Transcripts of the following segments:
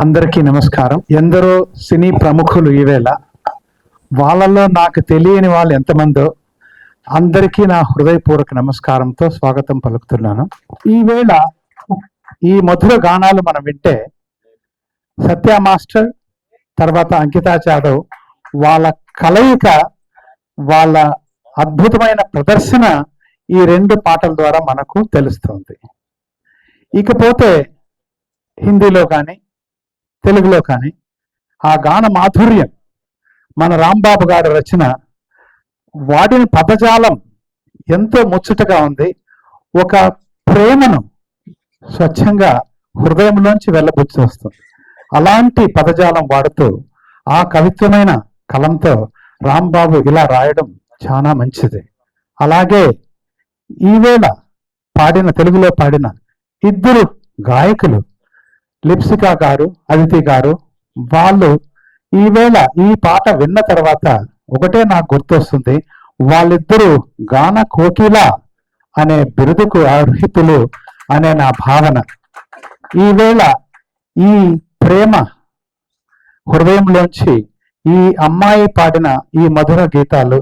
అందరికీ నమస్కారం. ఎందరో సినీ ప్రముఖులు ఈవేళ, వాళ్ళల్లో నాకు తెలియని వాళ్ళు ఎంతమందో అందరికీ నా హృదయపూర్వక నమస్కారంతో స్వాగతం పలుకుతున్నాను. ఈవేళ ఈ మధుర గానాలు మనం వింటే సత్య మాస్టర్ తర్వాత అంకితా జాదవ్ వాళ్ళ కలయిక, వాళ్ళ అద్భుతమైన ప్రదర్శన ఈ రెండు పాటల ద్వారా మనకు తెలుస్తుంది. ఇకపోతే హిందీలో కానీ తెలుగులో కానీ ఆ గాన మాధుర్యం, మన రాంబాబు గారి రచన, వాడిన పదజాలం ఎంతో ముచ్చటగా ఉంది. ఒక ప్రేమను స్వచ్ఛంగా హృదయంలోంచి వెళ్ళబుచ్చి వస్తుంది. అలాంటి పదజాలం వాడుతూ ఆ కవిత్వమైన కలంతో రాంబాబు ఇలా రాయడం చాలా మంచిది. అలాగే ఈవేళ పాడిన, తెలుగులో పాడిన ఇద్దరు గాయకులు, లిప్సికా గారు, అదితి గారు, వాళ్ళు ఈవేళ ఈ పాట విన్న తర్వాత ఒకటే నాకు గుర్తొస్తుంది, వాళ్ళిద్దరూ గాన కోకిల అనే బిరుదుకు అర్హితులు అనే నా భావన. ఈవేళ ఈ ప్రేమ హృదయంలోంచి ఈ అమ్మాయి పాడిన ఈ మధుర గీతాలు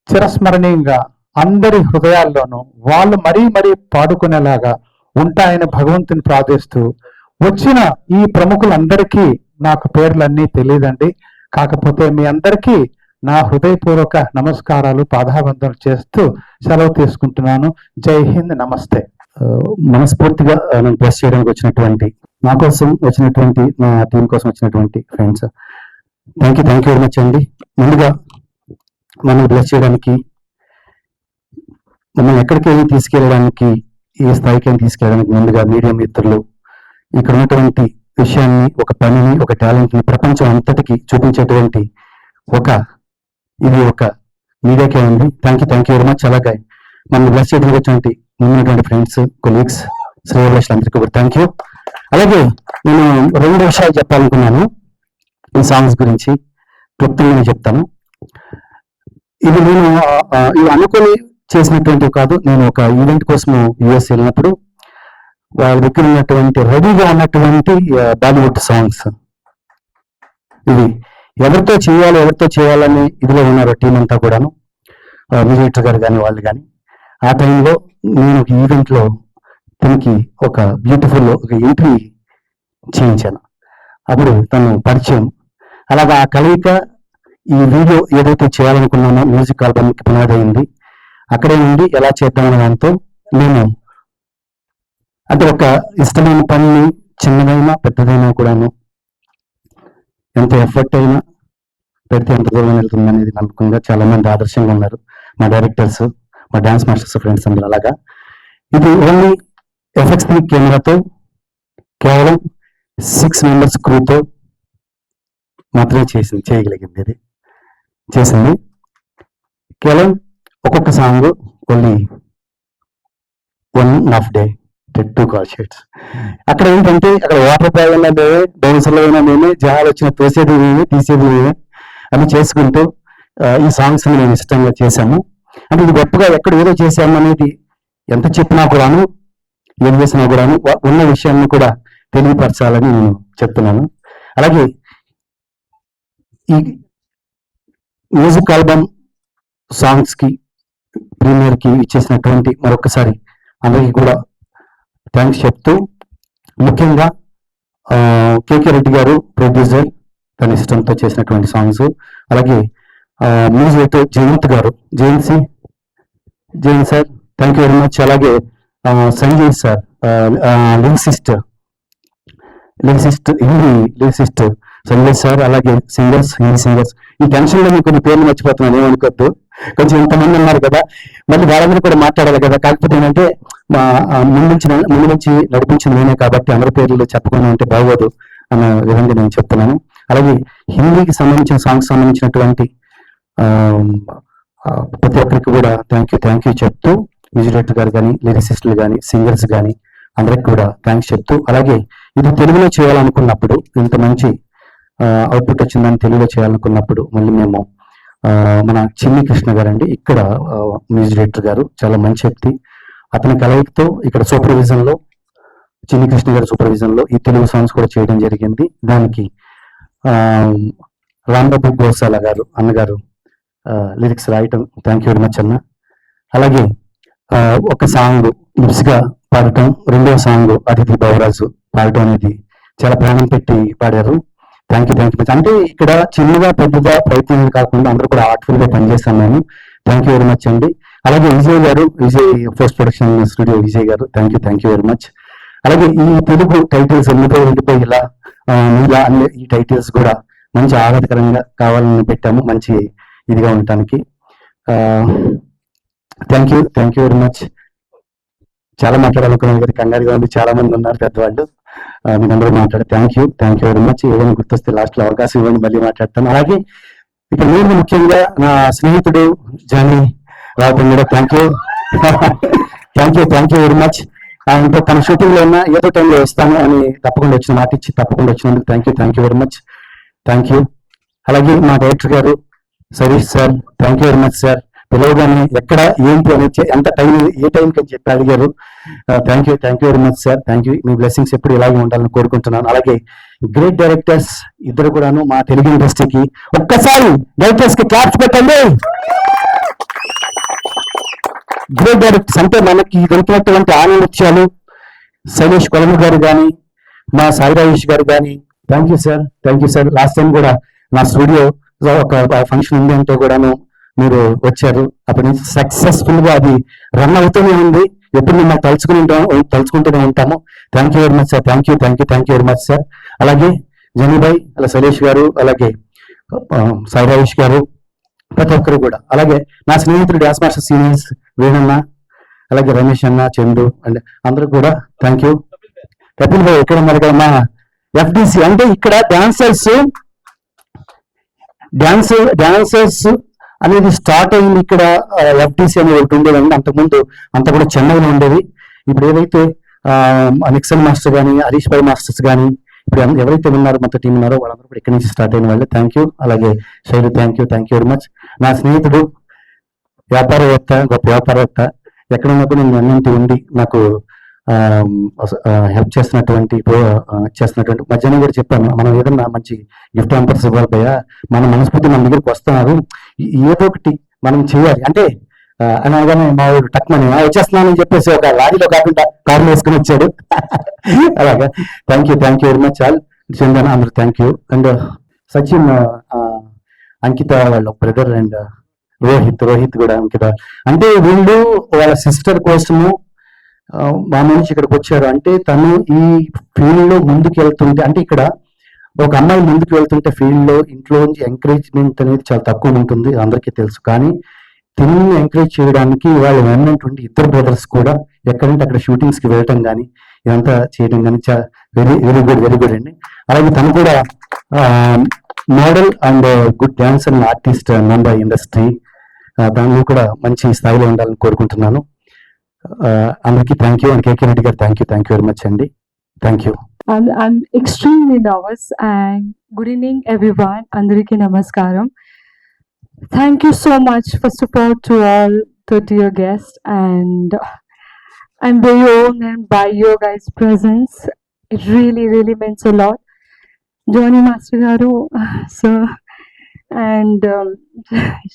చిరస్మరణీయంగా అందరి హృదయాల్లోనూ వాళ్ళు మరీ మరీ పాడుకునేలాగా ఉంటాయని భగవంతుని ప్రార్థిస్తూ, వచ్చిన ఈ ప్రముఖులందరికీ నాకు పేర్లన్నీ తెలియదండి, కాకపోతే మీ అందరికీ నా హృదయపూర్వక నమస్కారాలు, పాదాబంధనలు చేస్తూ సెలవు తీసుకుంటున్నాను. జై హింద్, నమస్తే. మనస్ఫూర్తిగా నేను బ్లెస్ చేయడానికి వచ్చినటువంటి, నా కోసం వచ్చినటువంటి, నా టీం కోసం వచ్చినటువంటి friends, thank you very much అండి. ముందుగా మనం బ్లెస్ చేయడానికి, మమ్మల్ని ఎక్కడికి తీసుకెళ్ళడానికి, ఈ స్థాయికి తీసుకెళ్ళడానికి ముందుగా మీడియా మిత్రులు, ఇక్కడ ఉన్నటువంటి విషయాన్ని, ఒక పనిని, ఒక టాలెంట్ని ప్రపంచం అంతటికి చూపించేటువంటి ఇది ఒక మీడియాకే ఉంది. Thank you very much. అలాగే మనం బ్లెస్ చేయడానికి వచ్చినటువంటి ముందున్నటువంటి ఫ్రెండ్స్, కొలీగ్స్, శ్రేయభిలాషులందరికీ కూడా థ్యాంక్ యూ. అలాగే నేను రెండు విషయాలు చెప్పాలనుకున్నాను ఈ సాంగ్స్ గురించి, క్లుప్తంగా చెప్తాను. ఇది నేను ఇవి అనుకొని చేసినటువంటివి కాదు. నేను ఒక ఈవెంట్ కోసం యుఎస్ వెళ్ళినప్పుడు వాళ్ళ దగ్గర ఉన్నటువంటి రెడీగా ఉన్నటువంటి బాలీవుడ్ సాంగ్స్, ఇవి ఎవరితో చేయాలని ఇదిలో ఉన్నారు టీం అంతా కూడాను, మ్యూజిక్ గారు కానీ వాళ్ళు కానీ. ఆ టైంలో నేను ఒక ఈవెంట్లో తనకి ఒక బ్యూటిఫుల్ ఒక ఎంట్రీ చేయించాను. అప్పుడు తను పరిచయం, అలాగా ఆ కలయిక ఈ వీడియో ఏదైతే చేయాలనుకున్నానో మ్యూజిక్ ఆల్బమ్కి పునాది అయింది. అక్కడే నుండి ఎలా చేద్దామనే దాంతో నేను, అంటే ఒక ఇష్టమైన పనిని చిన్నదైనా పెద్దదైనా కూడాను ఎంత ఎఫర్ట్ అయినా పెడితే ఎంత దూరం వెళ్తుంది అనేది నమ్మకంగా చాలా మంది ఆదర్శంగా ఉన్నారు, మా డైరెక్టర్స్, మా డాన్స్ మాస్టర్స్, ఫ్రెండ్స్ అందరూ. అలాగా ఇది ఓన్లీ FX3 కెమెరాతో, కేవలం 6 మెంబర్స్ క్రూతో మాత్రమే చేయగలిగింది. ఇది చేసింది కేవలం ఒక్కొక్క song only 1.5 day, 2 call sheets. అక్కడ ఏంటంటే, అక్కడ వాటర్ ప్రాబ్లం మేమే, బౌన్సర్లో అయినా మేమే, జహాలు వచ్చిన తోసేది మేమే, తీసేది మేమే అని చేసుకుంటూ ఈ సాంగ్స్ నేను ఇష్టంగా చేశాము. అంటే ఇది గొప్పగా ఎక్కడ ఏదో చేశాము అనేది ఎంత చెప్పినా కూడాను, ఏం చేసినా కూడాను ఉన్న విషయాన్ని కూడా తెలియపరచాలని నేను చెప్తున్నాను. అలాగే ఈ మ్యూజిక్ ఆల్బమ్ సాంగ్స్కి ప్రీమియర్కి ఇచ్చేసినటువంటి మరొకసారి అందరికీ కూడా థ్యాంక్స్ చెప్తూ, ముఖ్యంగా కేకే రెడ్డి గారు ప్రొడ్యూసర్, తన ఇష్టంతో చేసినటువంటి సాంగ్స్. అలాగే మ్యూజిక్ జయంత్ గారు, Jayant sir thank you very much. అలాగే Sanjay sir, lyricist Hindi lyricist Sanjay sir. అలాగే హిందీ సింగర్స్. ఈ టెన్షన్లో నేను కొన్ని పేర్లు మర్చిపోతున్నాను, ఏమనుకోద్దు. కొంచెం ఇంతమంది ఉన్నారు కదా, మళ్ళీ వాళ్ళందరూ కూడా మాట్లాడాలి కదా. కాకపోతే ఏంటంటే ముందు నుంచి నడిపించింది నేనే కాబట్టి అందరి పేర్లు చెప్పకుండా ఉంటే బాగోదు అన్న విధంగా నేను చెప్తున్నాను. అలాగే హిందీకి సంబంధించిన సాంగ్స్ సంబంధించినటువంటి ప్రతి ఒక్కరికి కూడా థ్యాంక్ యూ చెప్తూ, మ్యూజిక్ డైరెక్టర్ గారు కానీ, లిరిసిస్టులు కానీ, సింగర్స్ కానీ అందరికి కూడా థ్యాంక్స్ చెప్తూ, అలాగే ఇది తెలుగులో చేయాలనుకున్నప్పుడు, ఇంత మంచి అవుట్పుట్ వచ్చిందని తెలుగులో చేయాలనుకున్నప్పుడు మళ్ళీ మేము మన చిన్ని కృష్ణ గారు అండి, ఇక్కడ మ్యూజిక్ డైరెక్టర్ గారు, చాలా మంచి వ్యక్తి. అతని కలయికతో ఇక్కడ సూపర్విజన్ లో చిన్ని కృష్ణ గారి సూపర్విజన్ లో ఈ తెలుగు సాంగ్స్ కూడా చేయడం జరిగింది. దానికి రాంబాబు గోసాల గారు అన్నగారు లిరిక్స్ రాయటం. థ్యాంక్ యూ వెరీ మచ్ అన్న. అలాగే ఒక సాంగ్ లిప్స్ గా పాడటం, రెండవ సాంగ్ అతిథి బావరాజు పాడటం అనేది చాలా ప్రాణం పెట్టి పాడారు. Thank you much. అంటే ఇక్కడ చిన్నగా పెద్దగా ప్రయత్నం కాకుండా అందరూ కూడా ఆర్ట్ఫుల్ గా పనిచేస్తాను నేను. థ్యాంక్ యూ వెరీ మచ్ అండి. అలాగే విజయ్ గారు, Vijay post production studio Vijay గారు, థ్యాంక్ యూ వెరీ మచ్. అలాగే ఈ తెలుగు టైటిల్స్ వెళ్ళిపోయి ఇలా ఇలా అనే ఈ టైటిల్స్ కూడా మంచి ఆహ్లాదకరంగా కావాలని పెట్టాము, మంచి ఇదిగా ఉండటానికి. Thank you very much. చాలా మాట్లాడాలనుకున్నాను కదా, కంగారుగా ఉంది, చాలా మంది ఉన్నారు పెద్దవాళ్ళు, మీకు అందరూ మాట్లాడారు. Thank you very much. ఏదైనా గుర్తొస్తే లాస్ట్ లో అవకాశం ఇవ్వండి, మళ్ళీ మాట్లాడతాను. అలాగే ఇక్కడ నేను ముఖ్యంగా నా స్నేహితుడు జానీ రావటం కూడా థ్యాంక్ యూ వెరీ మచ్. ఇంకా తన షూటింగ్ లో ఉన్న ఏదో టైంలో వస్తాను అని తప్పకుండా వచ్చిన మాట ఇచ్చి తప్పకుండా వచ్చినందుకు thank you very much. Thank you. అలాగే మా డైరెక్టర్ గారు Sarish sir, thank you very much sir. పిలవగానే ఎక్కడ ఏంటి అని ఎంత టైం ఏ టైంకి అని చెప్పి అడిగారు. Thank you very much sir. Thank you. Me blessings ఎప్పుడు ఇలాగే ఉండాలని కోరుకుంటున్నాను. అలాగే గ్రేట్ డైరెక్టర్స్ ఇద్దరు కూడాను మా తెలుగు ఇండస్ట్రీకి ఒక్కసారి డైరెక్టర్స్ కి క్లాప్స్ పెట్టండి. గ్రేట్ డైరెక్టర్స్ అంటే మనకి దొరికినటువంటి ఆనందత్యాలు శైలేష్ కొలము గారు కానీ, మా సాయి రాజేష్ గారు కానీ, thank you sir. Last time కూడా నా స్టూడియో ఒక ఫంక్షన్ ఉంది అంటే కూడాను మీరు వచ్చారు. అప్పటి నుంచి సక్సెస్ఫుల్ గా అది రన్ అవుతూనే ఉంది. ఎప్పుడు మిమ్మల్ని తలుచుకుంటూనే ఉంటాము. Thank you very much sir. Thank you very much sir. అలాగే జనీబాయ్, అలా శైలేష్ గారు, అలాగే సాయి రాజేష్ గారు, ప్రతి ఒక్కరు కూడా. అలాగే నా స్నేహితుడు డాన్స్ మాస్టర్ సీనియర్స్ వేణన్న, అలాగే రమేష్ అన్న, చందు అండ్ అందరూ కూడా థ్యాంక్ యూ. కపిల్ భాయ్ ఎక్కడ ఉన్నారు కదా, మా ఎఫ్డిసి అంటే ఇక్కడ డాన్సర్స్ అనేది స్టార్ట్ అయింది. ఇక్కడ ఎఫ్డిసి అనేది ఒకటి ఉండేదండి. అంతకుముందు అంత కూడా చెన్నైలో ఉండేది. ఇప్పుడు ఏదైతే నిక్సన్ మాస్టర్ కానీ, హరీష్ భాయ్ మాస్టర్స్ కానీ, ఇప్పుడు ఎవరైతే ఉన్నారో మొత్తం టీం ఉన్నారో వాళ్ళందరూ కూడా ఇక్కడి నుంచి స్టార్ట్ అయిన వాళ్ళు. Thank you. అలాగే Shailu thank you very much. నా స్నేహితుడు గొప్ప వ్యాపారవేత్త, ఎక్కడ ఉన్నప్పుడు నేను అన్నింటి ఉండి నాకు హెల్ప్ చేస్తున్నటువంటి మధ్యాహ్నం కూడా చెప్పాను, మనం ఏదన్నా మంచి గిఫ్ట్ అంపర్స్ ఇవ్వాలి భయ్యా, మన మనస్ఫూర్తి మన దగ్గరికి వస్తున్నారు, ఏదో ఒకటి మనం చేయాలి అంటే అనగానే మా వాడు టక్మని వచ్చేస్తున్నానని చెప్పేసి ఒక లారీలో కాకుండా కారులో వేసుకుని వచ్చాడు. అలాగా thank you very much all. Chandana అందరూ thank you. And Sachin, Ankita వాళ్ళ బ్రదర్, అండ్ రోహిత్ కూడా అంకిత. అంటే వీళ్ళు వాళ్ళ సిస్టర్ కోసము మా నుంచి ఇక్కడికి వచ్చారు. అంటే తను ఈ ఫీల్డ్ లో ముందుకు వెళ్తుంటే, అంటే ఇక్కడ ఒక అమ్మాయి ముందుకు వెళ్తుంటే ఫీల్డ్ లో ఇంట్లో నుంచి ఎంకరేజ్మెంట్ అనేది చాలా తక్కువ ఉంటుంది, అందరికీ తెలుసు. కానీ తిని ఎంకరేజ్ చేయడానికి వాళ్ళు వెన్నటువంటి ఇద్దరు బ్రదర్స్ కూడా ఎక్కడంటే అక్కడ షూటింగ్స్ కి వెళ్ళటం కానీ ఇదంతా చేయడం కానీ వెరీ గుడ్ అండి. అలాగే తను కూడా model and good dancer and artist Mumbai industry, దానిలో కూడా మంచి స్థాయిలో ఉండాలని కోరుకుంటున్నాను. అందరికీ థ్యాంక్ యూ. అండ్ కేకే రెడ్డి గారు థ్యాంక్ యూ వెరీ మచ్ అండి. Thank you. I'm extremely nervous and good evening everyone. Andariki namaskaram. Thank you so much first of all to all the dear guests, and I'm very honored by your guys' presence. It really means a lot. Johnny Master Garu, sir, and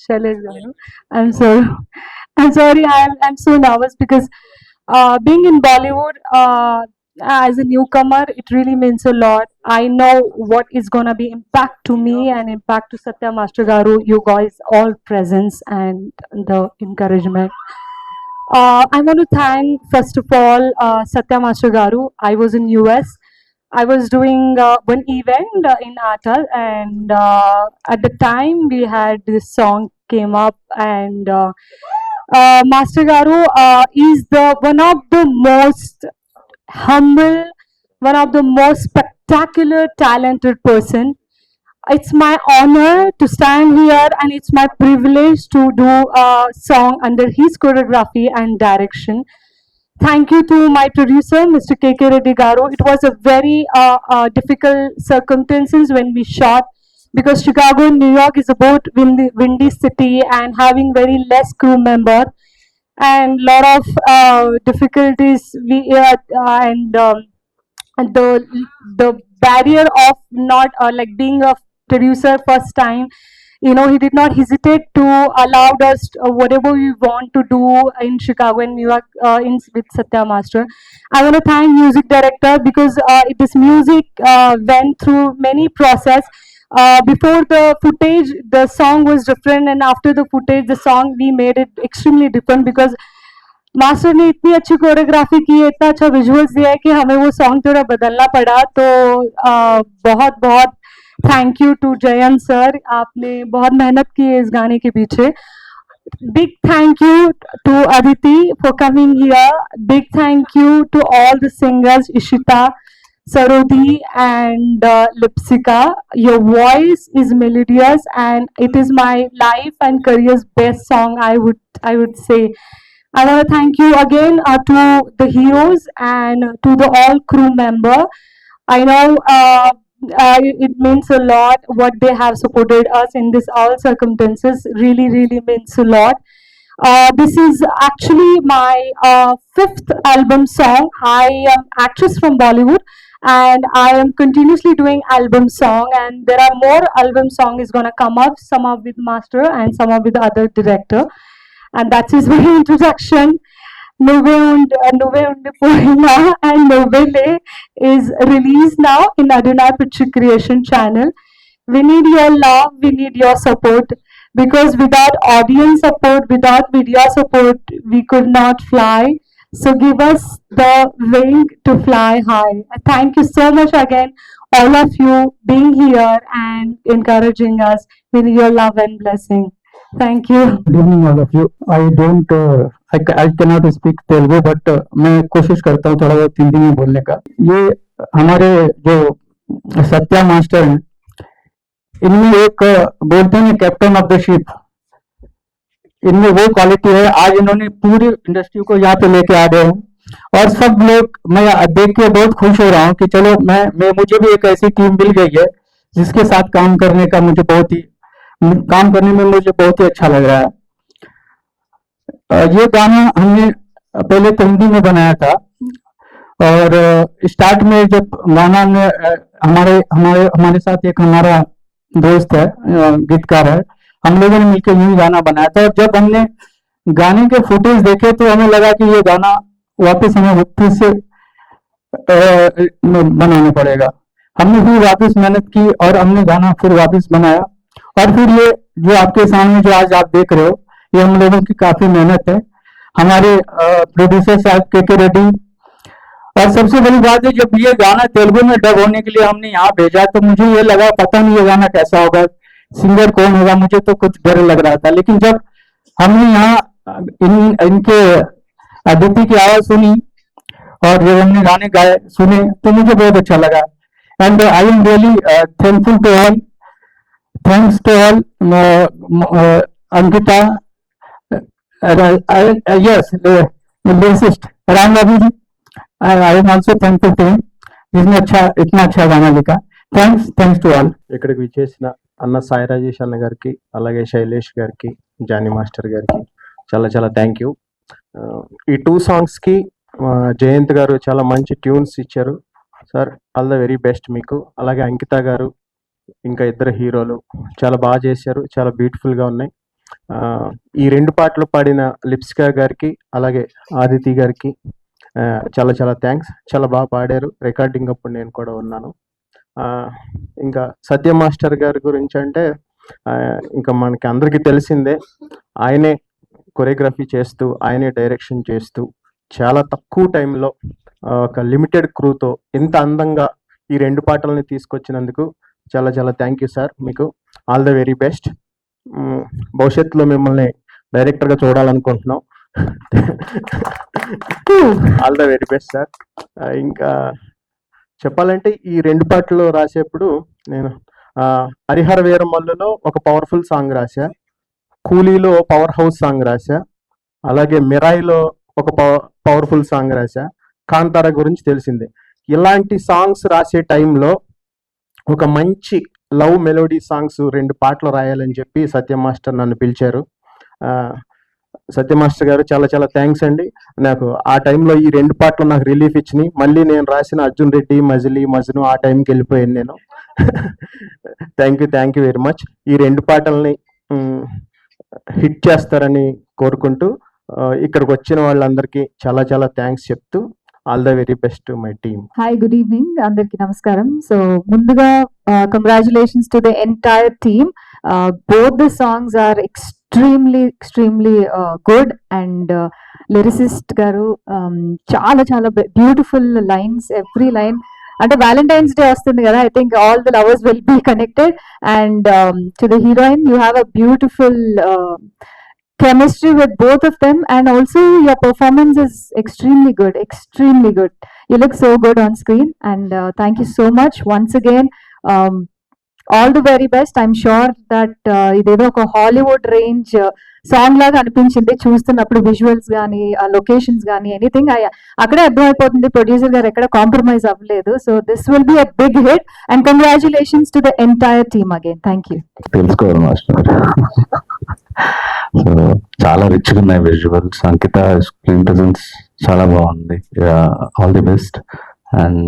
Shailesh Garu. I'm sorry. I'm so nervous because being in Bollywood, as a newcomer, it really means a lot. I know what is gonna be impact to me and impact to Satya Master Garu, you guys all presence and the encouragement. I want to thank first of all Satya Master Garu. I was in US. I was doing one event in Atal, and at the time we had this song came up, and Master Garu is the one of the most humble, one of the most spectacular, talented person. It's my honor to stand here, and it's my privilege to do a song under his choreography and direction. Thank you to my producer, Mr. KK Reddy Garu. It was a very difficult circumstances when we shot, because Chicago and New York is a both windy city and having very less crew member, and lot of difficulties we and and the barrier of not like being a producer first time, you know, he did not hesitate to allow us whatever we want to do in Chicago and New York with Satya Master. I want to thank music director because this music went through many process. Before the footage, the song was different, and after the footage, the song we made it extremely different because master ने इतनी अच्छी choreography की है, इतना अच्छा visuals दिया है कि हमें वो सॉन्ग थोड़ा बदलना पड़ा। तो बहुत बहुत thank you to Jayant sir, आपने बहुत मेहनत की है इस गाने के पीछे। Big thank you to Aditi for coming here, big thank you to all the singers, Ishita, Sarodi and Lipsika. Your voice is melodious and it is my life and career's best song, I would say. I want to thank you again to the heroes and to the all crew member. I know it means a lot what they have supported us in this all circumstances. Really, really means a lot. This is actually my fifth album song. I am actress from Bollywood and I am continuously doing album song, and there are more album song is gonna come up, some are with master and some are with other director, and that is my introduction. Nove Unde Poina and Novele is released now in Aduna Picture Creation channel. We need your love, we need your support, because without audience support, without media support, we could not fly. So give us the wing to fly high. Thank you so much again, all of you being here and encouraging us with your love and blessing. Thank you. Good evening all of you. I don't I can not speak Telugu, but मैं कोशिश करता हूँ थोड़ा बहुत हिंदी में बोलने का। ये हमारे जो सत्या मास्टर हैं, इनमें एक बोलते हैं कैप्टन ऑफ द शिप, इनमें वो क्वालिटी है। आज इन्होंने पूरी इंडस्ट्री को यहाँ पे लेके आ गए हैं और सब लोग, मैं देख के बहुत खुश हो रहा हूँ कि चलो मैं मुझे भी एक ऐसी टीम मिल गई है जिसके साथ काम करने का मुझे काम करने में मुझे बहुत ही अच्छा लग रहा है। ये गाना हमने पहले तो हिंदी में बनाया था और स्टार्ट में जब गाना में हमारे हमारे हमारे साथ एक हमारा दोस्त है, गीतकार है, हम लोगों ने मिलकर यही गाना बनाया था। और जब हमने गाने के फुटेज देखे तो हमें लगा कि ये गाना वापस हमें फिर से बनाना पड़ेगा। हमने फिर वापस मेहनत की और हमने गाना फिर वापस बनाया, और फिर ये जो आपके सामने जो आज आप देख रहे हो, ये हम लोगों की काफी मेहनत है। हमारे प्रोड्यूसर साहब के रेड्डी, और सबसे बड़ी बात है जब ये गाना तेलुगु में डब होने के लिए हमने यहाँ भेजा तो मुझे ये लगा पता नहीं ये गाना कैसा होगा, सिंगर कौन होगा, मुझे तो कुछ डर लग रहा था। लेकिन जब हमने यहाँ इनके अदिति की आवाज सुनी और जब हमने गाने गाए सुने तो मुझे बहुत अच्छा लगा। And I am really thankful to all, thanks to all Ankita, yes lyricist Ram Babu ji, I am also thankful to him जिसने इतना अच्छा गाना लिखा। Thanks to all. ఇక్కడికి విచ్చేసిన అన్న సాయి రాజేష్ అన్న గారికి, అలాగే శైలేష్ గారికి, జానీ మాస్టర్ గారికి చాలా చాలా థ్యాంక్ యూ। ఈ 2 సాంగ్స్కి జయంత్ గారు చాలా మంచి ట్యూన్స్ ఇచ్చారు sir, all the very best మీకు। అలాగే అంకిత గారు, ఇంకా ఇద్దరు హీరోలు చాలా బాగా చేశారు, చాలా బ్యూటిఫుల్గా ఉన్నాయి। ఈ 2 పాటలు పాడిన లిప్సికా గారికి అలాగే ఆదితి గారికి చాలా చాలా థ్యాంక్స్, చాలా బాగా పాడారు। రికార్డింగ్ అప్పుడు నేను కూడా ఉన్నాను। ఇంకా సత్య మాస్టర్ గారి గురించి అంటే ఇంకా మనకి అందరికీ తెలిసిందే, ఆయనే కొరియోగ్రఫీ చేస్తూ ఆయనే డైరెక్షన్ చేస్తూ చాలా తక్కువ టైంలో ఒక లిమిటెడ్ క్రూతో ఇంత అందంగా ఈ 2 పాటలని తీసుకొచ్చినందుకు చాలా చాలా థ్యాంక్ యూ సార్, మీకు ఆల్ ద వెరీ బెస్ట్। భవిష్యత్తులో మిమ్మల్ని డైరెక్టర్గా చూడాలనుకుంటున్నాం, all the very best sir. ఇంకా చెప్పాలంటే ఈ 2 పాటలు రాసేప్పుడు నేను హరిహర వీరమల్లులో ఒక పవర్ఫుల్ సాంగ్ రాశా, కూలీలో పవర్ హౌస్ సాంగ్ రాశా, అలాగే మిరాయిలో ఒక పవర్ఫుల్ సాంగ్ రాశా, కాంతార గురించి తెలిసిందే। ఇలాంటి సాంగ్స్ రాసే టైంలో ఒక మంచి లవ్ మెలోడీ సాంగ్స్ 2 పాటలు రాయాలని చెప్పి సత్య మాస్టర్ నన్ను పిలిచారు। సత్య మాస్టర్ గారు చాలా చాలా థ్యాంక్స్ అండి. నాకు ఆ టైంలో ఈ 2 పాటలు నాకు రిలీఫ్ ఇచ్చినాయి. మళ్ళీ నేను రాసిన అర్జున్ రెడ్డి, మజిలీ, మజ్ను ఆ టైంకి వెళ్ళిపోయాను నేను. Thank you very much. ఈ 2 పాటల్ని హిట్ చేస్తారని కోరుకుంటూ ఇక్కడికి వచ్చిన వాళ్ళందరికీ చాలా చాలా థ్యాంక్స్ చెప్తూ all the very best to my team. Hi, good evening అందరికి నమస్కారం. సో ముందుగా congratulations to the entire team. Both the songs are extremely good and lyricist గారు చాలా చాలా బ్యూటిఫుల్ లైన్స్, ఎవ్రీ లైన్. అంటే వ్యాలంటైన్స్ డే వస్తుంది కదా, I think all the lovers will be connected. And to the heroine, you have a beautiful chemistry with both of them, and also your performance is extremely good. You look so good on screen, and thank you so much once again. All the very best. I'm sure that idedo oka Hollywood range song లాగా అనిపించింది చూస్తున్నప్పుడు, visuals కానీ ఆ locations కానీ anything అక్కడే అర్థమైపోతుంది producer గారు ఎక్కడ కాంప్రమైజ్ అవ్వలేదు. So this will be a big hit and congratulations to the entire team again. Thank you. తెలుసుకోవాలి మాస్టర్. సో చాలా రిచ్గా ఉన్నాయి విజువల్స్. అంకిత స్క్రీన్ ప్రెజెన్స్ చాలా బాగుంది. All the best. అండ్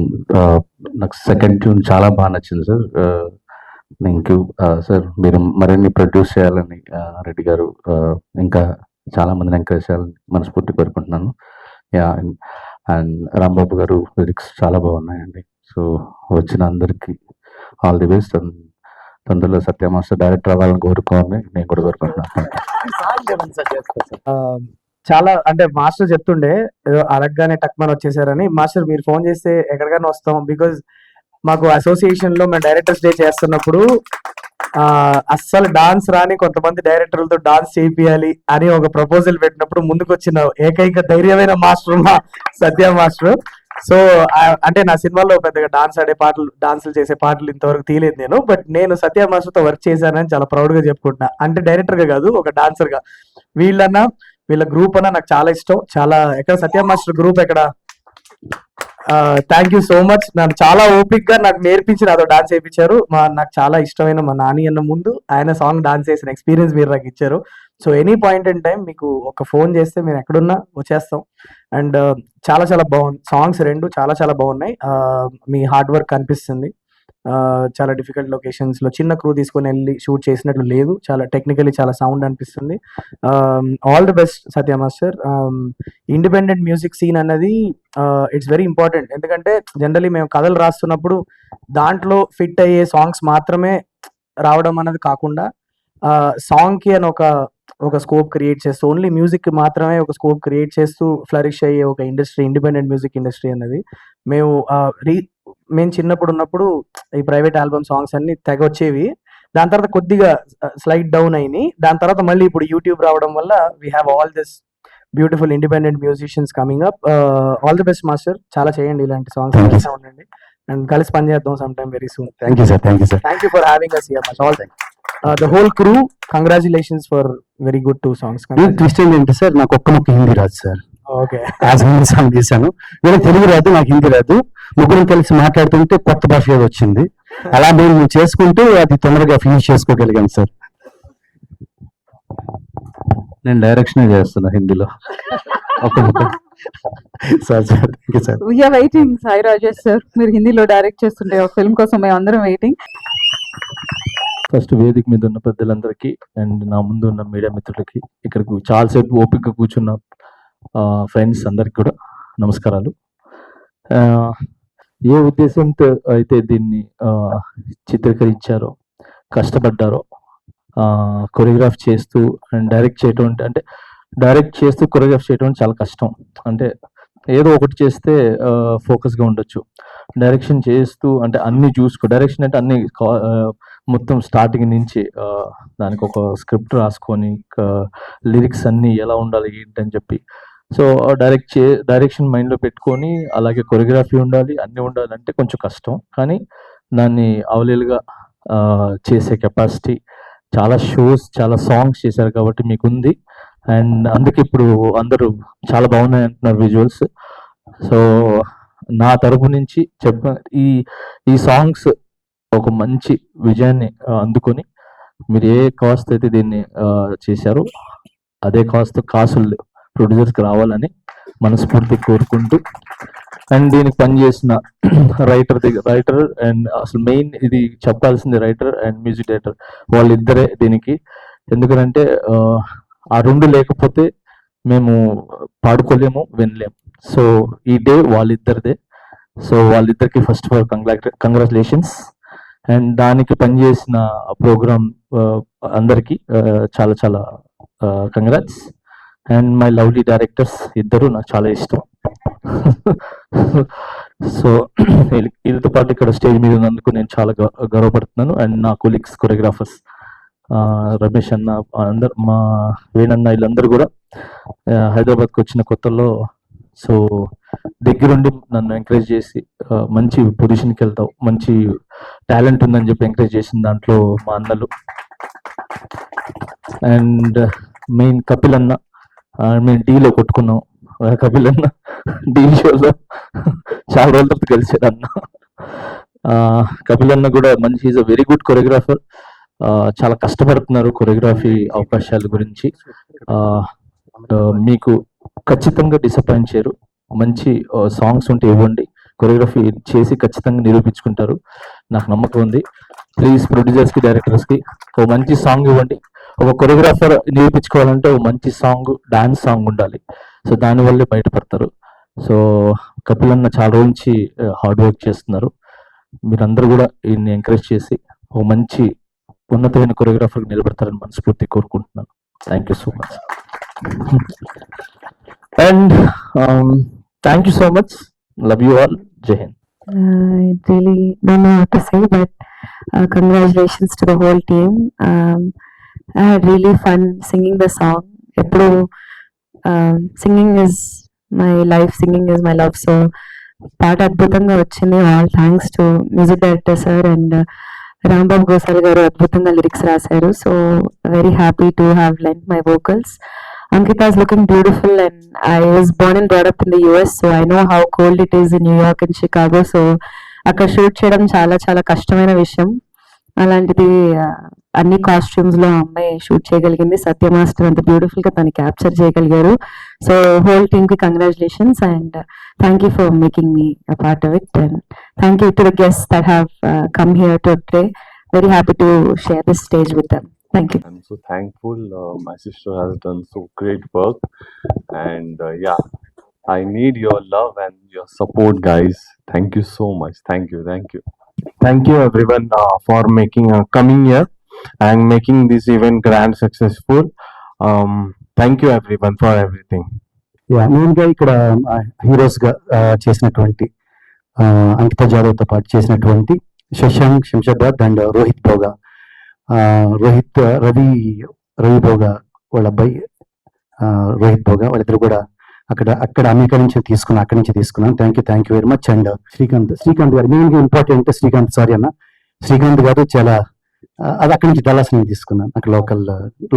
నాకు సెకండ్ ట్యూన్ చాలా బాగా నచ్చింది సార్. Thank you sir. మీరు మరిన్ని ప్రొడ్యూస్ చేయాలని రెడ్డి గారు ఇంకా చాలా మందిని ఎంకరేజ్ చేయాలని మనస్ఫూర్తి కోరుకుంటున్నాను. యా, అండ్ రాంబాబు గారు లిరిక్స్ చాలా బాగున్నాయండి. సో వచ్చిన అందరికీ ఆల్ ది బెస్ట్. అండ్ తొందరలో సత్య మాస్టర్ డైరెక్టర్ అవ్వాలని కోరుకోవాలని నేను కూడా కోరుకుంటున్నాను. చాలా అంటే మాస్టర్ చెప్తుండే ఏదో అడగగానే టక్మన్ వచ్చేసారని. మాస్టర్ మీరు ఫోన్ చేస్తే ఎక్కడికైనా వస్తాం, బికాజ్ మాకు అసోసియేషన్ లో మేము డైరెక్టర్స్ డే చేస్తున్నప్పుడు అస్సలు డాన్స్ రాని కొంతమంది డైరెక్టర్లతో డాన్స్ చేయాలి అని ఒక ప్రపోజల్ పెట్టినప్పుడు ముందుకు వచ్చిన ఏకైక ధైర్యమైన మాస్టర్ మా సత్య మాస్టర్. సో అంటే నా సినిమాలో పెద్దగా డాన్సులు చేసే పాటలు ఇంతవరకు తీయలేదు నేను, బట్ నేను సత్య మాస్టర్తో వర్క్ చేశానని చాలా ప్రౌడ్ గా చెప్పుకుంటున్నా. అంటే డైరెక్టర్ గా కాదు, ఒక డాన్సర్ గా. వీళ్ళ గ్రూప్ అన్న నాకు చాలా ఇష్టం. చాలా ఎక్కడ సత్య మాస్టర్ గ్రూప్ ఎక్కడ. Thank you so much. నన్ను చాలా ఓపిక్ గా నాకు నేర్పించి నాతో డాన్స్ చేయించారు. నాకు చాలా ఇష్టమైన మా నాని అన్న ముందు ఆయన సాంగ్ డాన్స్ చేసిన ఎక్స్పీరియన్స్ మీరు నాకు ఇచ్చారు. So any point in time మీకు ఒక ఫోన్ చేస్తే మీరు ఎక్కడున్నా వచ్చేస్తాం. అండ్ చాలా చాలా బాగుంది. సాంగ్స్ 2 చాలా చాలా బాగున్నాయి. మీ హార్డ్ వర్క్ కనిపిస్తుంది. చాలా డిఫికల్ట్ లొకేషన్స్ లో చిన్న క్రూ తీసుకొని వెళ్ళి షూట్ చేసినట్లు లేదు. చాలా టెక్నికలీ చాలా సౌండ్ అనిపిస్తుంది. All the best Satya master. Independent music scene అన్నది ఇట్స్ వెరీ ఇంపార్టెంట్. ఎందుకంటే జనరలీ మేము కథలు రాస్తున్నప్పుడు దాంట్లో ఫిట్ అయ్యే సాంగ్స్ మాత్రమే రావడం అన్నది కాకుండా సాంగ్ కి అని ఒక స్కోప్ క్రియేట్ చేస్తూ, ఓన్లీ మ్యూజిక్ మాత్రమే ఒక స్కోప్ క్రియేట్ చేస్తూ ఫ్లరిష్ అయ్యే ఒక ఇండస్ట్రీ ఇండిపెండెంట్ మ్యూజిక్ ఇండస్ట్రీ అన్నది. మేము చిన్నప్పుడు ఉన్నప్పుడు ఈ ప్రైవేట్ ఆల్బమ్ సాంగ్స్ అన్ని తెగ వచ్చేవి. దాని తర్వాత కొద్దిగా స్లైడ్ డౌన్ అయినాయి. దాని తర్వాత మళ్ళీ ఇప్పుడు యూట్యూబ్ రావడం వల్ల we have all this beautiful independent musicians coming up. All the best master. చాలా చేయండి ఇలాంటి సాంగ్స్ ఉండండి అండ్ కలిసి పనిచేద్దాం some time very soon. Thank you sir. Thank you for having us here much. All the whole crew, congratulations for very good 2 songs. Twist ఏంటంటే sir, నాకు ఒక్క హిందీ రాదు sir. Okay, as Hindi song తీశాను. వీళ్ళకి తెలుగు రాదు, నాకు హిందీ రాదు. ముగ్గురం కలిసి మాట్లాడుతుంటే కొత్త భాష ఏదో వచ్చింది. అలా మేము చేసుకుంటూ అది తొందరగా ఫినిష్ చేసుకోగలిగాను సార్. నేను డైరెక్షన్ చేస్తున్నా హిందీలో. Sir thank you sir. We're waiting Sai Rajesh sir, మీరు హిందీలో డైరెక్ట్ చేస్తుంటే ఒక ఫిల్మ్ కోసం మేము అందరం వెయిటింగ్. ఫస్ట్ వేదిక మీద ఉన్న పెద్దలందరికీ అండ్ నా ముందు ఉన్న మీడియా మిత్రులకి, ఇక్కడికి చాలాసేపు ఓపికగా కూర్చున్న ఫ్రెండ్స్ అందరికి కూడా నమస్కారాలు. ఏ ఉద్దేశంతో అయితే దీన్ని చిత్రీకరించారో, కష్టపడ్డారో, కొరియోగ్రాఫ్ చేస్తూ అండ్ డైరెక్ట్ చేయటం అంటే డైరెక్ట్ చేస్తూ కొరియోగ్రాఫ్ చేయటం చాలా కష్టం. అంటే ఏదో ఒకటి చేస్తే ఫోకస్గా ఉండొచ్చు. డైరెక్షన్ చేస్తూ అంటే అన్ని చూసుకో, డైరెక్షన్ అంటే అన్ని మొత్తం స్టార్టింగ్ నుంచి దానికి ఒక స్క్రిప్ట్ రాసుకొని లిరిక్స్ అన్నీ ఎలా ఉండాలి ఏంటని చెప్పి, సో డైరెక్షన్ మైండ్లో పెట్టుకొని అలాగే కొరియోగ్రఫీ ఉండాలి, అన్నీ ఉండాలంటే కొంచెం కష్టం. కానీ దాన్ని అవలీలుగా చేసే కెపాసిటీ, చాలా షోస్ చాలా సాంగ్స్ చేశారు కాబట్టి మీకు ఉంది. అండ్ అందుకే ఇప్పుడు అందరూ చాలా బాగున్నాయి అంటున్నారు విజువల్స్. సో నా తరపు నుంచి ఈ సాంగ్స్ ఒక మంచి విజయాన్ని అందుకొని మీరు ఏ కాస్ట్ అయితే దీన్ని చేశారో అదే కాసులు ప్రొడ్యూసర్స్కి రావాలని మనస్ఫూర్తి కోరుకుంటూ, అండ్ దీనికి పనిచేసిన రైటర్ అండ్ అసలు మెయిన్ ఇది చెప్పాల్సింది రైటర్ అండ్ మ్యూజిక్ డైరెక్టర్ వాళ్ళిద్దరే దీనికి. ఎందుకంటే ఆ రెండు లేకపోతే మేము పాడుకోలేము, వినలేము. సో ఈ డే వాళ్ళిద్దరిదే. సో వాళ్ళిద్దరికి first of all congratulations. And దానికి పనిచేసిన ప్రోగ్రామ్ అందరికీ చాలా చాలా congrats. And my lovely directors ఇద్దరు నాకు చాలా ఇష్టం. సో వీళ్ళతో పాటు ఇక్కడ స్టేజ్ మీద ఉన్నందుకు నేను చాలా గర్వపడుతున్నాను. అండ్ నా కొలీగ్స్ కొరియోగ్రాఫర్స్ రమేష్ అన్న, అందరు మా వేణన్న, వీళ్ళందరూ కూడా హైదరాబాద్కి వచ్చిన కొత్తలో సో దగ్గరుండి నన్ను ఎంకరేజ్ చేసి మంచి పొజిషన్కి వెళ్తావు, మంచి టాలెంట్ ఉందని చెప్పి ఎంకరేజ్ చేసిన దాంట్లో మా అన్నలు. అండ్ మెయిన్ కపిల్ అన్న, మేము డీలో కొట్టుకున్నాం. కపిల్ అన్న డీ షోలో చాలా రోజుల తర్వాత కలిసాడు అన్న. కపిల్ అన్న కూడా మంచి, is a very good choreographer. చాలా కష్టపడుతున్నారు కొరియోగ్రఫీ అవకాశాల గురించి. మీకు ఖచ్చితంగా డిసప్పాయింట్ చేయరు. మంచి సాంగ్స్ ఉంటే ఇవ్వండి, కొరియోగ్రఫీ చేసి ఖచ్చితంగా నిరూపించుకుంటారు, నాకు నమ్మకం ఉంది. ప్లీజ్ ప్రొడ్యూసర్స్కి, డైరెక్టర్స్కి ఒక మంచి సాంగ్ ఇవ్వండి. ఒక కొరియోగ్రాఫర్ నిరూపించుకోవాలంటే ఒక మంచి సాంగ్, డాన్స్ సాంగ్ ఉండాలి. సో దానివల్లే బయటపడతారు. సో కపిల్ అన్న చాలా రోజు నుంచి హార్డ్ వర్క్ చేస్తున్నారు. మీరందరూ కూడా ఈయన్ని ఎంకరేజ్ చేసి ఒక మంచి ఉన్నతమైన కొరియోగ్రాఫర్ నిలబెడతారని మనస్ఫూర్తి కోరుకుంటున్నాను. Thank you so much. And thank you so much. Love you all. జై Hind. I really don't know what to say, but congratulations to the whole team. I had really fun singing the song. Eppudu singing is my life, singing is my love. So పాట అద్భుతంగా వచ్చింది. All thanks to music director sir and Rambabu Gosal గారు అద్భుతంగా lyrics రాశారు. So very happy to have lent my vocals. Ankita is looking beautiful, and I was born and brought up in the US, so I know how cold it is in New York and Chicago. So అక్కడ shoot చేయడం చాలా చాలా కష్టమైన విషయం. అలాంటిది అన్ని costumes లో అమ్మాయి షూట్ చేయగలిగింది. సత్య మాస్టర్ అంత బ్యూటిఫుల్ గా తను క్యాప్చర్ చేయగలిగారు. సో హోల్ టీమ్ కి congratulations and thank you for making me a part of it. And thank you to the guests that have come here today. Very happy to share this stage with them. Thank you. I'm so thankful. My sister has done so great work, and yeah, I need your love and your support, guys. Thank you so much. Thank you. Thank you everyone for making coming here and making this event grand successful. Thank you everyone for everything. మెయిన్గా ఇక్కడ heroes గా చేసినటువంటి అంకిత జాదవ్ తో పాటు చేసినటువంటి Shashank Shamshabad and Rohit Bhoga, Ravi Bhoga వాళ్ళ అబ్బాయి రోహిత్ భోగా, వాళ్ళిద్దరు కూడా అక్కడ అమెరికా నుంచి అక్కడి నుంచి తీసుకున్నాను. Thank you very much. And Srikanth గారు మెయిన్గా ఇంపార్టెంట్. శ్రీకాంత్ గారు చాలా అది అక్కడి నుంచి డల్లాస్ నుంచి తీసుకున్నాను. అక్కడ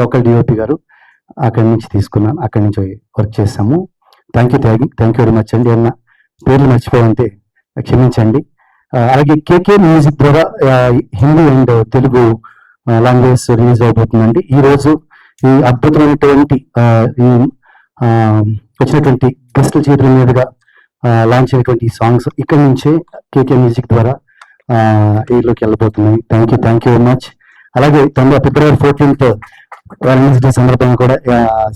లోకల్ డిఓపి గారు అక్కడి నుంచి తీసుకున్నాను, అక్కడి నుంచి వర్క్ చేసాము. థ్యాంక్ యూ వెరీ మచ్ అండి. ఏమన్నా పేర్లు మర్చిపోవంటే క్షమించండి. అలాగే కేకే మ్యూజిక్ ద్వారా Hindi and Telugu language release అవబోతుందండి. ఈ రోజు ఈ అద్భుతమైనటువంటి వచ్చినటువంటి గెస్టుల చేతుల మీదుగా లాంచ్ అయినటువంటి ఈ సాంగ్స్ ఇక్కడి నుంచే కేకే మ్యూజిక్ ద్వారా వీళ్ళకి వెళ్ళబోతున్నాయి. Thank you very much. అలాగే ఫిబ్రవరి 14th వాలెంటైన్స్ డే సందర్భంగా కూడా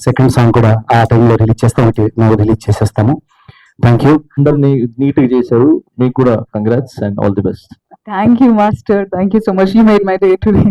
సెకండ్ సాంగ్ కూడా ఆ టైంలో రిలీజ్ చేసేస్తాము. Thank you. అందరినీ నీట్ గా చేశారు. మీకు కూడా congrats and all the best. Thank you, Master. Thank you so much. You made my day today.